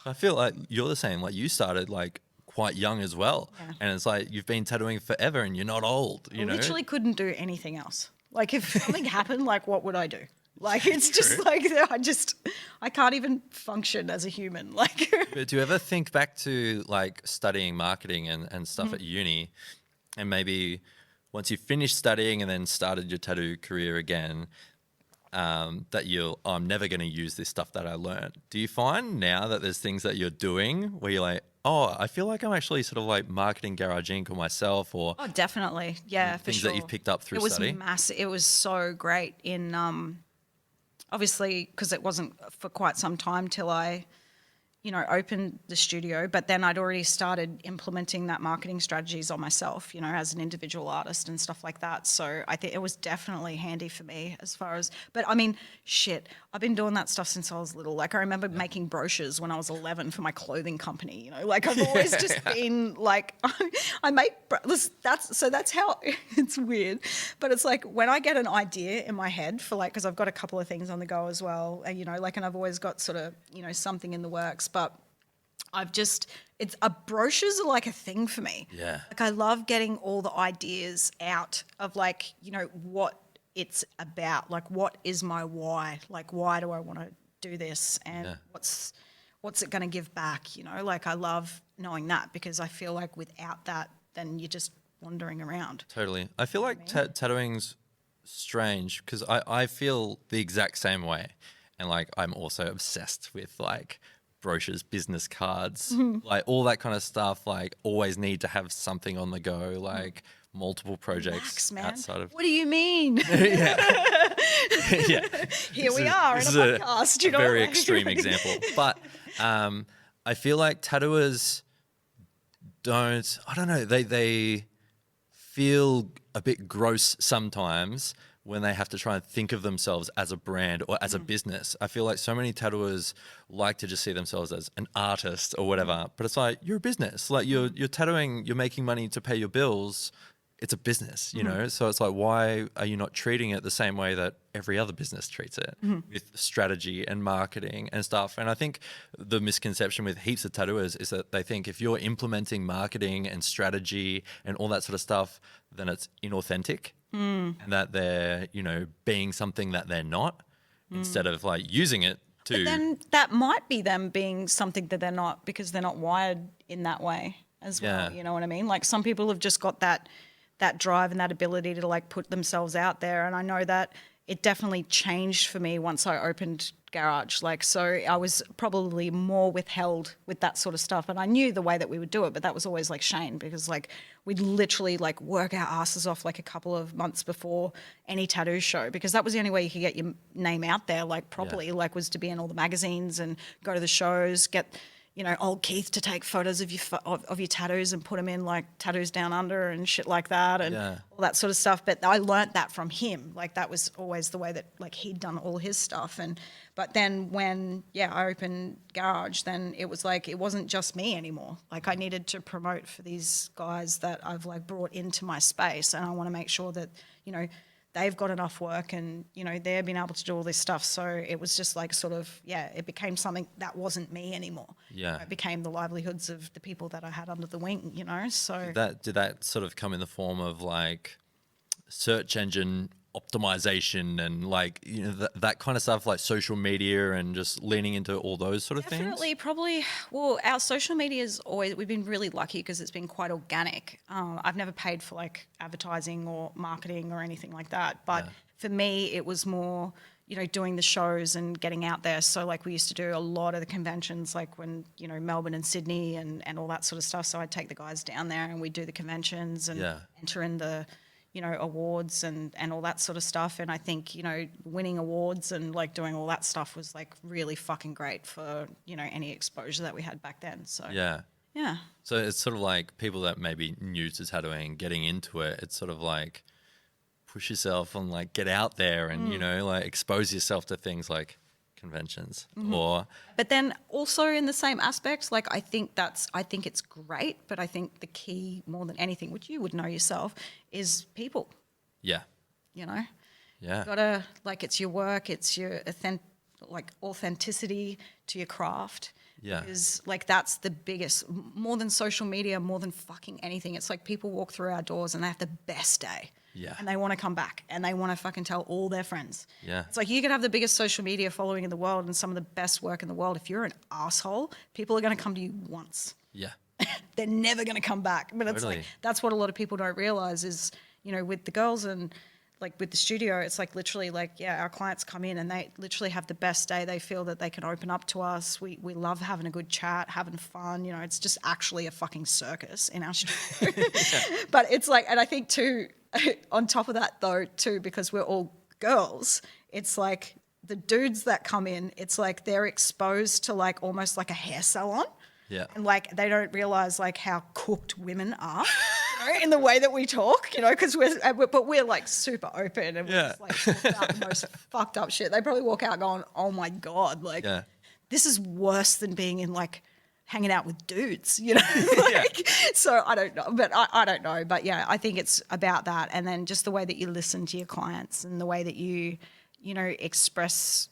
I feel like you're the same. Like, you started, like, quite young as well. Yeah. And it's like, you've been tattooing forever and you're not old, I literally couldn't do anything else. Like, if something happened, like, what would I do? Like, it's just like, I can't even function as a human. Like... But do you ever think back to, like, studying marketing and stuff at uni, and maybe once you finished studying and then started your tattoo career again... that I'm never going to use this stuff that I learned. Do you find now that there's things that you're doing where you're like, oh, I feel like I'm actually sort of like marketing Garage Inc. or myself, or definitely, for things sure. that you've picked up through study? It was massive. It was so great obviously because it wasn't for quite some time till I, opened the studio, but then I'd already started implementing that marketing strategies on myself, as an individual artist and stuff like that. So I think it was definitely handy for me as far as, but I mean, shit, I've been doing that stuff since I was little. Like I remember making brochures when I was 11 for my clothing company, like I've always just been like, I make, that's how, it's weird. But it's like when I get an idea in my head for like, cause I've got a couple of things on the go as well, and, and I've always got sort of, something in the works, but brochures are like a thing for me. Yeah. Like I love getting all the ideas out of like, what it's about, like what is my why? Like why do I want to do this? And what's it going to give back? Like I love knowing that because I feel like without that, then you're just wandering around. Totally. I feel like tattooing's strange because I feel the exact same way. And like I'm also obsessed with like brochures, business cards, like all that kind of stuff. Like always need to have something on the go, like multiple projects outside of. What do you mean? Yeah. Here we are in a podcast. A very extreme example, but I feel like tattooers don't. I don't know. They feel a bit gross sometimes when they have to try and think of themselves as a brand or as a business. I feel like so many tattooers like to just see themselves as an artist or whatever, but it's like, you're a business. Like you're tattooing, you're making money to pay your bills. It's a business, So it's like, why are you not treating it the same way that every other business treats it with strategy and marketing and stuff? And I think the misconception with heaps of tattooers is that they think if you're implementing marketing and strategy and all that sort of stuff, then it's inauthentic. And that they're, being something that they're not instead of like using it to. But then that might be them being something that they're not because they're not wired in that way as well. You know what I mean? Like some people have just got that drive and that ability to like put themselves out there. And I know that it definitely changed for me once I opened Garage. Like, so I was probably more withheld with that sort of stuff. And I knew the way that we would do it, but that was always like Shane because like we'd literally like work our asses off like a couple of months before any tattoo show because that was the only way you could get your name out there like properly, like was to be in all the magazines and go to the shows, get old Keith to take photos of your tattoos and put them in like Tattoos Down Under and shit like that and all that sort of stuff. But I learnt that from him. Like that was always the way that like he'd done all his stuff. But then when I opened Garage, then it was like it wasn't just me anymore. Like I needed to promote for these guys that I've like brought into my space, and I want to make sure that they've got enough work and, they're being able to do all this stuff. So it was just like sort of, it became something that wasn't me anymore. Yeah. It became the livelihoods of the people that I had under the wing, so. Did that sort of come in the form of like search engine optimization and like, that kind of stuff like social media and just leaning into all those sort of things? Definitely, probably. Well, our social media is always, we've been really lucky because it's been quite organic. I've never paid for like advertising or marketing or anything like that. But for me, it was more, doing the shows and getting out there. So like we used to do a lot of the conventions, like when, Melbourne and Sydney and all that sort of stuff. So I'd take the guys down there and we'd do the conventions and enter in the, awards and all that sort of stuff. And I think, winning awards and like doing all that stuff was like really fucking great for, any exposure that we had back then. So yeah. So it's sort of like people that may be new to tattooing, getting into it, it's sort of like push yourself and like get out there and, like expose yourself to things like conventions but then also in the same aspects, like I think it's great, but I think the key more than anything, which you would know yourself, is people. You gotta like, it's your work, it's your authenticity to your craft. Because like that's the biggest, more than social media, more than fucking anything. It's like people walk through our doors and they have the best day. And they want to come back and they want to fucking tell all their friends. It's like you could have the biggest social media following in the world and some of the best work in the world. If you're an asshole, people are going to come to you once. They're never going to come back. But it's like, that's what a lot of people don't realize is, with the girls and like with the studio, it's like literally like, our clients come in and they literally have the best day. They feel that they can open up to us. We love having a good chat, having fun. It's just actually a fucking circus in our studio. But it's like, and I think too, on top of that though, too, because we're all girls, it's like the dudes that come in, it's like they're exposed to like almost like a hair salon. Yeah. And like they don't realize like how cooked women are, you know, in the way that we talk, you know, because we're like super open and we're just like talking about the most fucked up shit. They probably walk out going, "Oh my God, like this is worse than being in like hanging out with dudes," you know. Like, so I don't know, but I don't know, but yeah, I think it's about that, and then just the way that you listen to your clients and the way that you know, express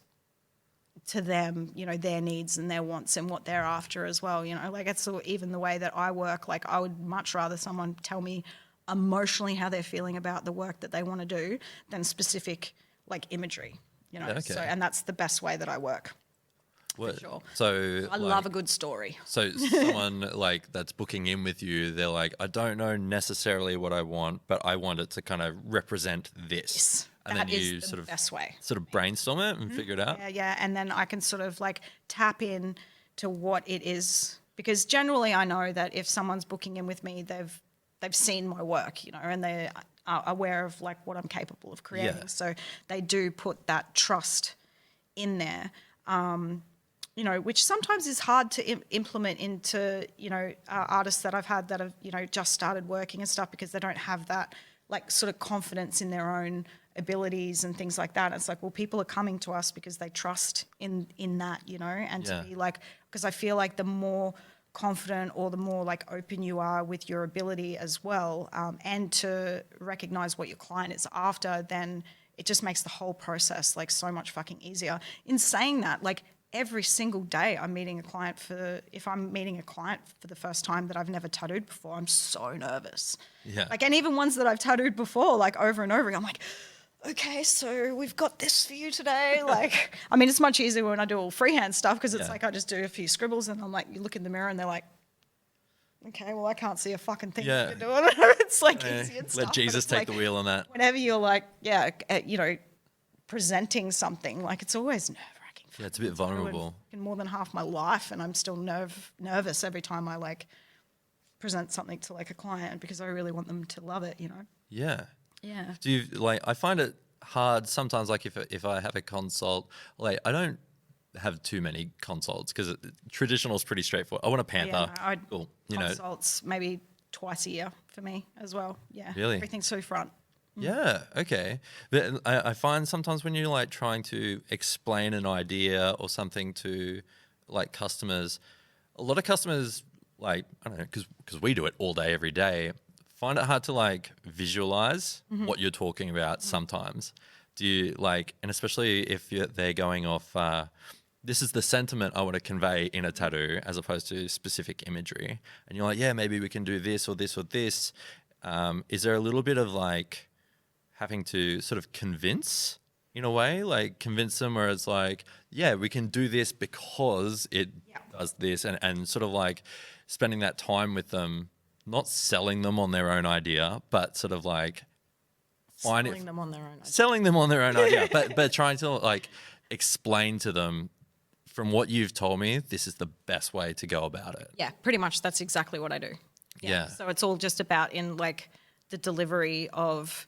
to them, you know, their needs and their wants and what they're after as well, you know, like it's even the way that I work. Like I would much rather someone tell me emotionally how they're feeling about the work that they want to do than specific like imagery, you know. So, and that's the best way that I work. For sure. So I love a good story. So someone like that's booking in with you, they're like, I don't know necessarily what I want, but I want it to kind of represent this. Yes, and that then you is the best way. sort of brainstorm it and figure it out. Yeah, and then I can sort of like tap in to what it is, because generally I know that if someone's booking in with me, they've seen my work, you know, and they are aware of like what I'm capable of creating. Yeah. So they do put that trust in there. You know, which sometimes is hard to implement into, you know, artists that I've had that have, you know, just started working and stuff, because they don't have that like sort of confidence in their own abilities and things like that. And it's like, well, people are coming to us because they trust in that, you know, and to be like, because I feel like the more confident or the more like open you are with your ability as well, and to recognize what your client is after, then it just makes the whole process like so much fucking easier. In saying that, like, every single day I'm meeting a client if I'm meeting a client for the first time that I've never tattooed before, I'm so nervous. Yeah. Like, and even ones that I've tattooed before, like over and over again, I'm like, okay, so we've got this for you today. Like, I mean, it's much easier when I do all freehand stuff, because it's like I just do a few scribbles and I'm like, you look in the mirror and they're like, okay, well, I can't see a fucking thing you're doing. It's like easy and stuff. Let Jesus take the wheel on that. Whenever you're like, you know, presenting something, like, it's always nerve-wracking. Yeah, it's a bit vulnerable. In more than half my life, and I'm still nervous every time I like present something to like a client, because I really want them to love it, you know. Yeah. Yeah. Do you like? I find it hard sometimes. Like if I have a consult, like I don't have too many consults, because traditional is pretty straightforward. I want a panther. Yeah, cool. Consults maybe twice a year for me as well. Yeah. Really? Everything's so front. Yeah, okay. But I find sometimes when you're like trying to explain an idea or something to like customers, a lot of customers, like, I don't know, because we do it all day, every day, find it hard to like visualize what you're talking about sometimes. Do you like, and especially if they're going off, this is the sentiment I want to convey in a tattoo as opposed to specific imagery. And you're like, yeah, maybe we can do this or this or this. Is there a little bit of like having to sort of convince in a way, like convince them where it's like, yeah, we can do this because it does this, and sort of like spending that time with them, not selling them on their own idea, but sort of like Selling them on their own idea. Selling them on their own idea, but trying to like explain to them, from what you've told me, this is the best way to go about it. Yeah, pretty much. That's exactly what I do. Yeah. So it's all just about in like the delivery of,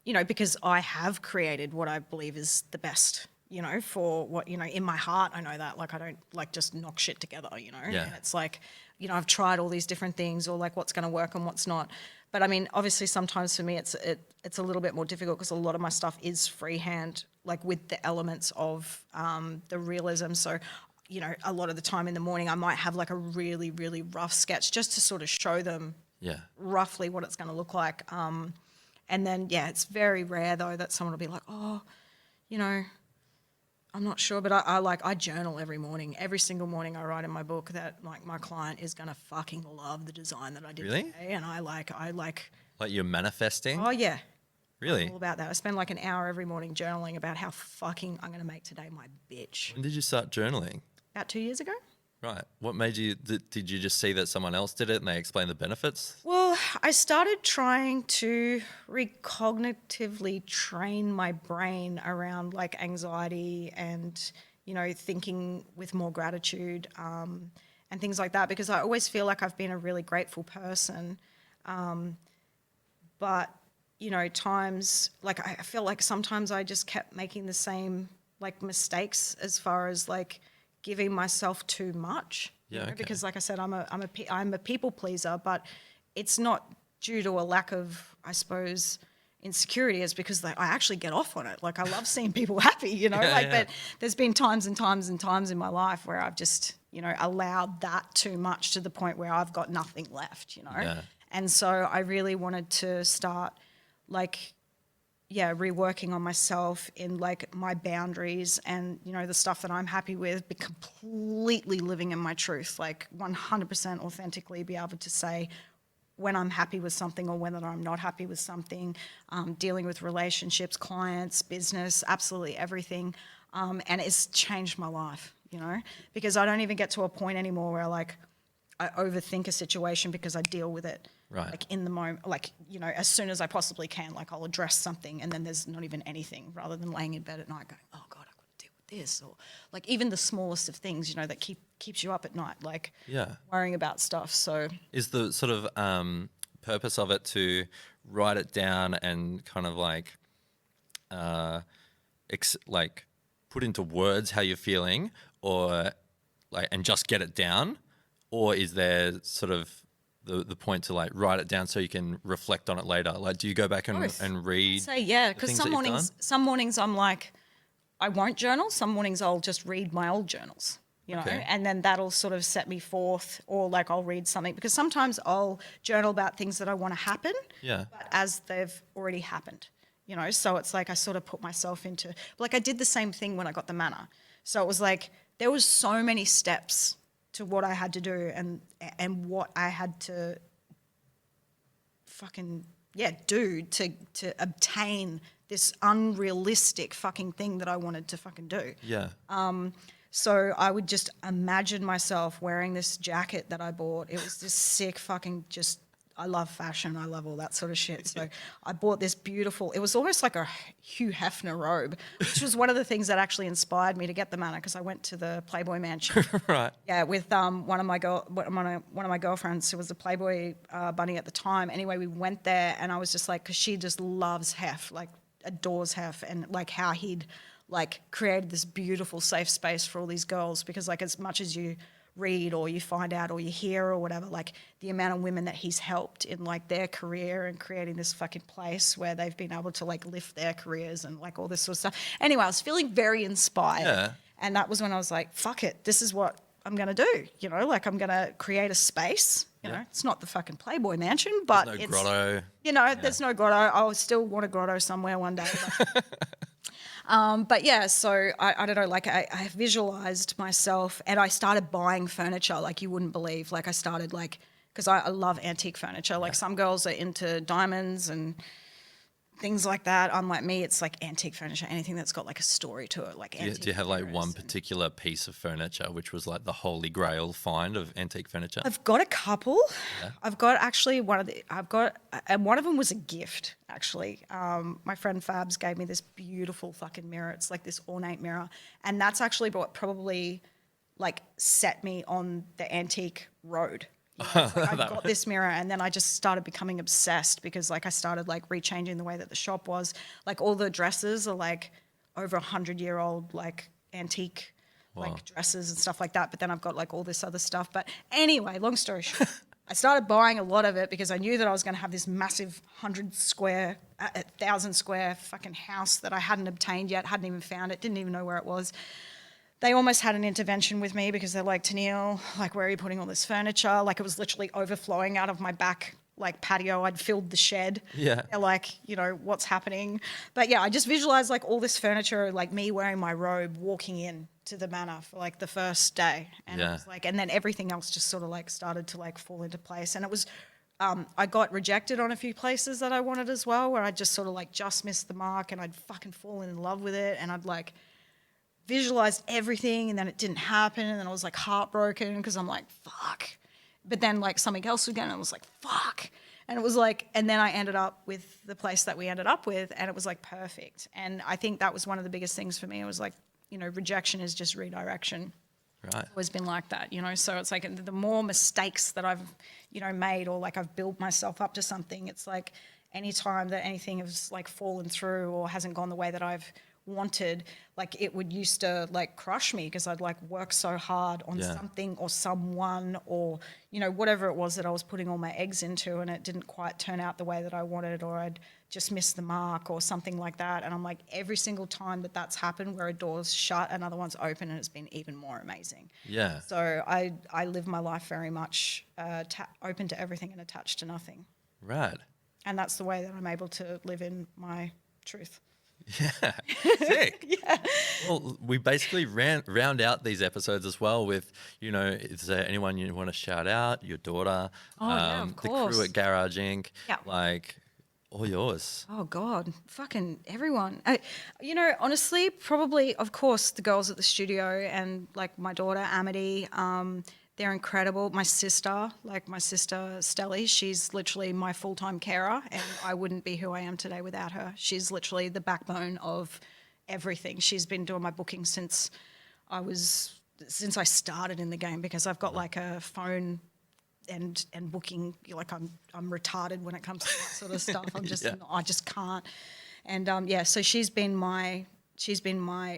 you know, because I have created what I believe is the best, you know, for what, you know, in my heart, I know that, like, I don't like just knock shit together, you know. Yeah. And it's like, you know, I've tried all these different things, or like what's going to work and what's not. But I mean, obviously sometimes for me it's a little bit more difficult, because a lot of my stuff is freehand, like with the elements of the realism. So, you know, a lot of the time in the morning I might have like a really, really rough sketch just to sort of show them roughly what it's going to look like. And then, it's very rare though that someone will be like, oh, you know, I'm not sure, but I journal every morning. Every single morning I write in my book that like my client is going to fucking love the design that I did today. And I like. Like you're manifesting? Oh yeah. Really? I'm all about that. I spend like an hour every morning journaling about how fucking I'm going to make today my bitch. When did you start journaling? About 2 years ago. Right. What made you, did you just see that someone else did it and they explained the benefits? Well, I started trying to recognitively train my brain around like anxiety and, you know, thinking with more gratitude and things like that, because I always feel like I've been a really grateful person. But, you know, times, like I feel like sometimes I just kept making the same like mistakes as far as like giving myself too much. Yeah, okay. Because like I said, I'm a people pleaser, but it's not due to a lack of, I suppose, insecurity. It's because like I actually get off on it. Like I love seeing people happy, you know. But there's been times and times and times in my life where I've just, you know, allowed that too much to the point where I've got nothing left, you know. Yeah. And so I really wanted to start like, reworking on myself in like my boundaries and, you know, the stuff that I'm happy with, but completely living in my truth, like 100% authentically be able to say when I'm happy with something or when I'm not happy with something, dealing with relationships, clients, business, absolutely everything. And it's changed my life, you know, because I don't even get to a point anymore where like I overthink a situation because I deal with it. Right. Like in the moment, like, you know, as soon as I possibly can, like I'll address something and then there's not even anything, rather than laying in bed at night going, oh God, I've got to deal with this. Or like even the smallest of things, you know, that keeps you up at night, like worrying about stuff. So is the sort of purpose of it to write it down and kind of like like put into words how you're feeling, or like, and just get it down? Or is there sort of the point to like write it down so you can reflect on it later? Like, do you go back and read? So yeah, because some mornings I'm like, I won't journal. Some mornings I'll just read my old journals, you know, and then that'll sort of set me forth. Or like I'll read something, because sometimes I'll journal about things that I want to happen, but as they've already happened, you know. So it's like I sort of put myself into, like I did the same thing when I got the Manor. So it was like there was so many steps to what I had to do and what I had to fucking do to obtain this unrealistic fucking thing that I wanted to fucking do. So I would just imagine myself wearing this jacket that I bought. It was this sick fucking just, I love fashion. I love all that sort of shit. So I bought this beautiful, it was almost like a Hugh Hefner robe, which was one of the things that actually inspired me to get the Manor, because I went to the Playboy Mansion. With one of my girlfriends who was a Playboy bunny at the time. Anyway, we went there and I was just like, because she just loves Hef, like adores Hef, and like how he'd like created this beautiful safe space for all these girls, because like as much as you read or you find out or you hear or whatever, like the amount of women that he's helped in like their career and creating this fucking place where they've been able to like lift their careers and like all this sort of stuff. Anyway, I was feeling very inspired. And that was when I was like, fuck it, this is what I'm going to do. You know, like I'm going to create a space. You know, it's not the fucking Playboy Mansion, but there's no grotto. You know, there's no grotto. I'll still want a grotto somewhere one day. But yeah, so I don't know, like I visualized myself and I started buying furniture like you wouldn't believe. Like I started like, because I love antique furniture. Like some girls are into diamonds and things like that. Unlike me, it's like antique furniture, anything that's got like a story to it. Like antique. Do you have like one particular piece of furniture which was like the holy grail find of antique furniture? I've got a couple. I've got actually and one of them was a gift actually. My friend Fabs gave me this beautiful fucking mirror. It's like this ornate mirror, and that's actually what probably like set me on the antique road. You know, like I got this mirror and then I just started becoming obsessed, because like I started like rechanging the way that the shop was. Like all the dresses are like over 100-year-old like antique like dresses and stuff like that. But then I've got like all this other stuff. But anyway, long story short, I started buying a lot of it because I knew that I was going to have this massive 1,000 square fucking house that I hadn't obtained yet, hadn't even found it, didn't even know where it was. They almost had an intervention with me because they're like, Teneile, like, where are you putting all this furniture? Like, it was literally overflowing out of my back, like, patio. I'd filled the shed. They're like, you know, what's happening? But yeah, I just visualized like all this furniture, like me wearing my robe, walking in to the Manor for like the first day. And it was like, and then everything else just sort of like started to like fall into place. And it was, I got rejected on a few places that I wanted as well, where I just sort of like just missed the mark and I'd fucking fallen in love with it. And I'd like visualized everything and then it didn't happen. And then I was like heartbroken because I'm like, fuck. But then like something else would go and I was like, fuck. And it was like, and then I ended up with the place that we ended up with and it was like perfect. And I think that was one of the biggest things for me. It was like, you know, rejection is just redirection. Right. It's always been like that, you know. So it's like the more mistakes that I've, you know, made or like I've built myself up to something, it's like any time that anything has like fallen through or hasn't gone the way that I've wanted, like it would used to like crush me because I'd like work so hard on something or someone or, you know, whatever it was that I was putting all my eggs into, and it didn't quite turn out the way that I wanted, or I'd just missed the mark or something like that. And I'm like, every single time that that's happened where a door's shut, another one's open, and it's been even more amazing. Yeah. So I live my life very much open to everything and attached to nothing. Rad. And that's the way that I'm able to live in my truth. Yeah, sick. Yeah. Well, we basically round out these episodes as well with, you know, is there anyone you want to shout out? Your daughter, Yeah, of the course. crew at Garage Inc. Yeah. Like, all yours. Oh God, fucking everyone. You know, honestly, probably, of course, the girls at the studio and like my daughter Amity. They're incredible. My sister Stelly, she's literally my full-time carer, and I wouldn't be who I am today without her. She's literally the backbone of everything. She's been doing my booking since I started in the game, because I've got like a phone and booking, like I'm retarded when it comes to that sort of stuff. I'm just I just can't. And so she's been my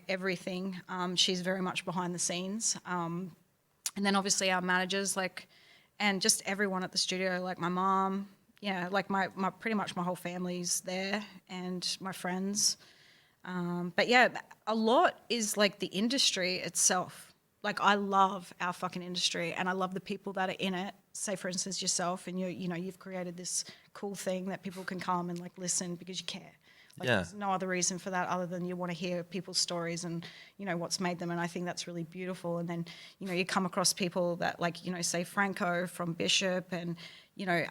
everything. She's very much behind the scenes. And then obviously our managers, like, and just everyone at the studio, like my mom, like my pretty much my whole family's there, and my friends. But yeah, a lot is like the industry itself. Like I love our fucking industry, and I love the people that are in it. Say for instance yourself, and you've created this cool thing that people can come and like listen because you care. Like there's no other reason for that other than you want to hear people's stories and, you know, what's made them. And I think that's really beautiful. And then, you know, you come across people that like, you know, say Franco from Bishop, and, you know,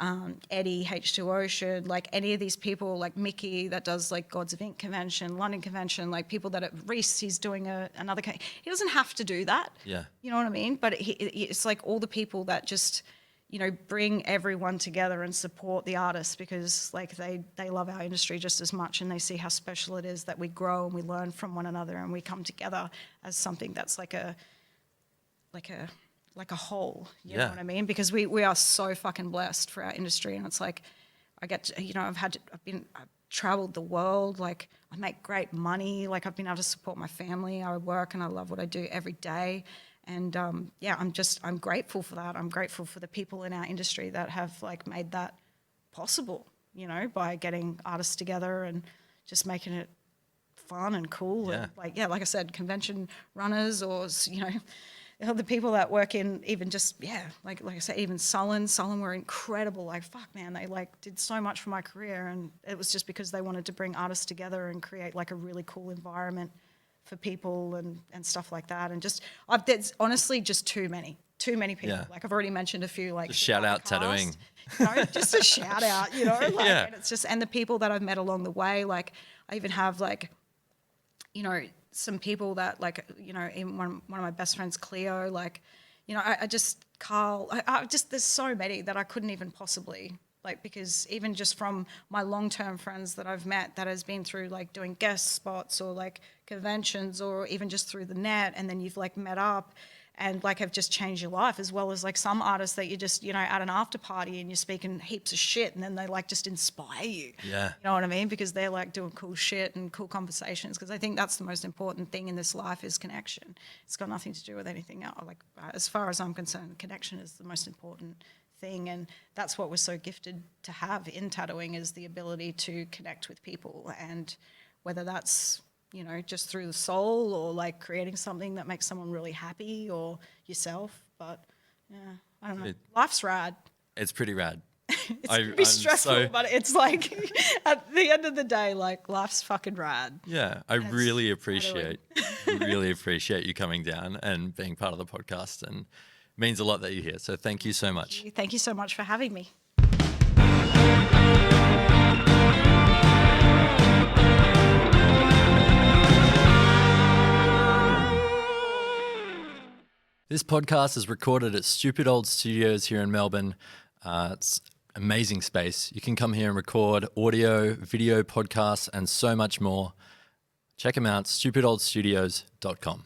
Eddie, H2 Ocean, like any of these people, like Mickey that does like Gods of Ink convention, London convention, like people that at Reese, he's doing another, he doesn't have to do that. Yeah. You know what I mean? But it's like all the people that just, you know, bring everyone together and support the artists, because like they love our industry just as much, and they see how special it is that we grow and we learn from one another and we come together as something that's like a whole, you know what I mean? Because we are so fucking blessed for our industry, and it's like I get to, you know, I've traveled the world, like I make great money, like I've been able to support my family, I work and I love what I do every day. And I'm grateful for that. I'm grateful for the people in our industry that have like made that possible, you know, by getting artists together and just making it fun and cool. And like I said, convention runners, or, you know, the people that work in even just, like I said, even Sullen were incredible. Like, fuck man, they like did so much for my career, and it was just because they wanted to bring artists together and create like a really cool environment for people and stuff like that. And just, there's honestly just too many people. Yeah. Like I've already mentioned a few, like just shout out tattooing. You know, just a shout out, you know, like, and it's just, and the people that I've met along the way, like I even have like, you know, some people that like, you know, even one of my best friends, Cleo, like, you know, Carl, there's so many that I couldn't even possibly, like, because even just from my long-term friends that I've met that has been through like doing guest spots or like conventions, or even just through the net, and then you've like met up and like have just changed your life, as well as like some artists that you just, you know, at an after party and you're speaking heaps of shit, and then they like just inspire you. Yeah. You know what I mean? Because they're like doing cool shit and cool conversations. Because I think that's the most important thing in this life is connection. It's got nothing to do with anything else. Like as far as I'm concerned, connection is the most important thing, and that's what we're so gifted to have in tattooing, is the ability to connect with people, and whether that's, you know, just through the soul, or like creating something that makes someone really happy, or yourself. But yeah, I don't know. Life's rad. It's pretty rad. It's pretty stressful, but it's like at the end of the day, like life's fucking rad. Yeah, I really appreciate you coming down and being part of the podcast, and it means a lot that you're here. So thank you so much. Thank you so much for having me. This podcast is recorded at Stupid Old Studios here in Melbourne. It's amazing space. You can come here and record audio, video, podcasts, and so much more. Check them out, stupidoldstudios.com.